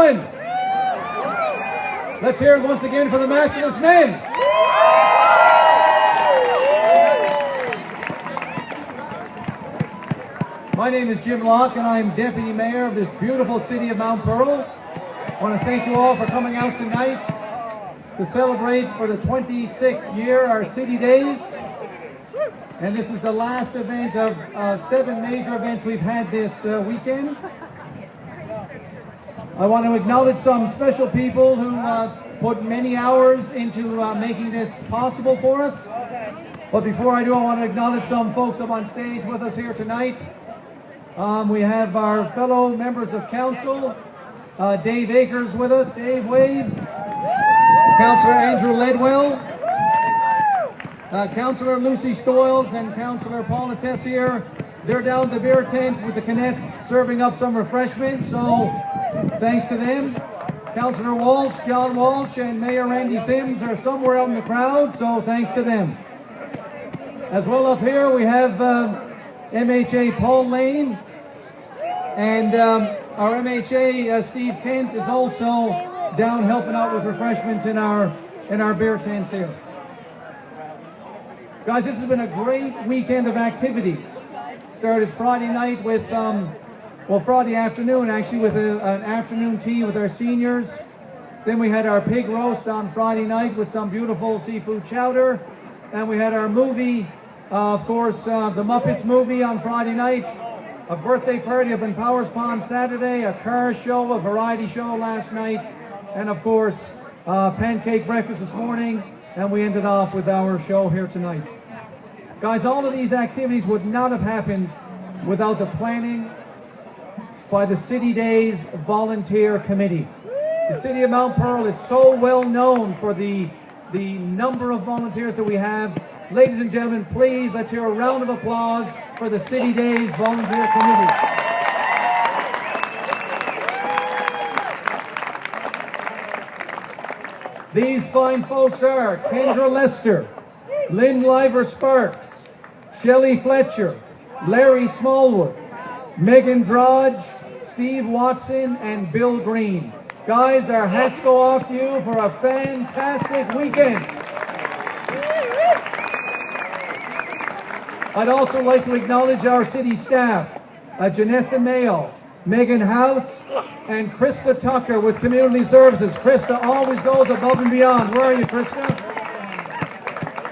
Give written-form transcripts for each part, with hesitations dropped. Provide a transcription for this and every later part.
doing? Let's hear it once again for the Matchless Men. My name is Jim Locke, and I'm Deputy Mayor of this beautiful city of Mount Pearl. I want to thank you all for coming out tonight to celebrate for the 26th year our City Days. And this is the last event of 7 major events we've had this weekend. I want to acknowledge some special people who put many hours into making this possible for us. But before I do, I want to acknowledge some folks up on stage with us here tonight. We have our fellow members of council, Dave Akers with us. Dave, wave. Councillor Andrew Ledwell, Councillor Lucy Stoyles, and Councillor Paula Tessier. They're down the beer tent with the Canettes serving up some refreshments, so thanks to them. Councillor Walsh, John Walsh, and Mayor Randy Sims are somewhere out in the crowd, so thanks to them. As well up here we have MHA Paul Lane, and our MHA Steve Kent is also down helping out with refreshments in our beer tent there. Guys, this has been a great weekend of activities. Started Friday night with, Friday afternoon actually, with an afternoon tea with our seniors. Then we had our pig roast on Friday night with some beautiful seafood chowder. And we had our movie, of course, the Muppets movie on Friday night. A birthday party up in Powers Pond Saturday, a car show, a variety show last night, and of course, pancake breakfast this morning, and we ended off with our show here tonight. Guys, all of these activities would not have happened without the planning by the City Days Volunteer Committee. The City of Mount Pearl is so well known for the number of volunteers that we have. Ladies and gentlemen, please, let's hear a round of applause for the City Days Volunteer Committee. These fine folks are Kendra Lester, Lynn Liver Sparks, Shelley Fletcher, Larry Smallwood, Megan Drodge, Steve Watson, and Bill Green. Guys, our hats go off to you for a fantastic weekend. I'd also like to acknowledge our city staff, Janessa Mayo, Megan House, and Krista Tucker with Community Services. Krista always goes above and beyond. Where are you, Krista?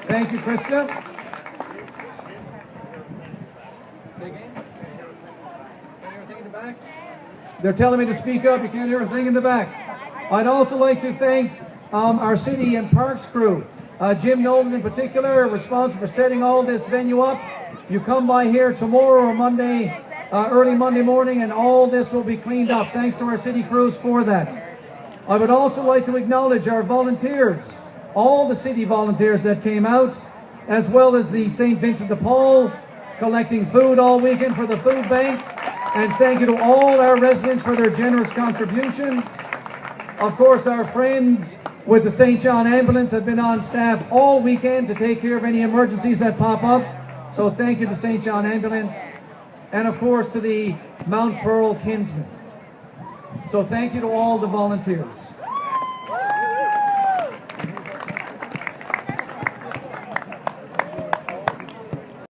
Thank you, Krista. They're telling me to speak up. You can't hear a thing in the back. I'd also like to thank our city and parks crew. Jim Nolan in particular, responsible for setting all this venue up. You come by here tomorrow or Monday, early Monday morning, and all this will be cleaned up. Thanks to our city crews for that. I would also like to acknowledge our volunteers, all the city volunteers that came out, as well as the St. Vincent de Paul, collecting food all weekend for the food bank. And thank you to all our residents for their generous contributions. Of course, our friends with the St. John Ambulance have been on staff all weekend to take care of any emergencies that pop up. So thank you to St. John Ambulance. And of course to the Mount Pearl Kinsmen. So thank you to all the volunteers.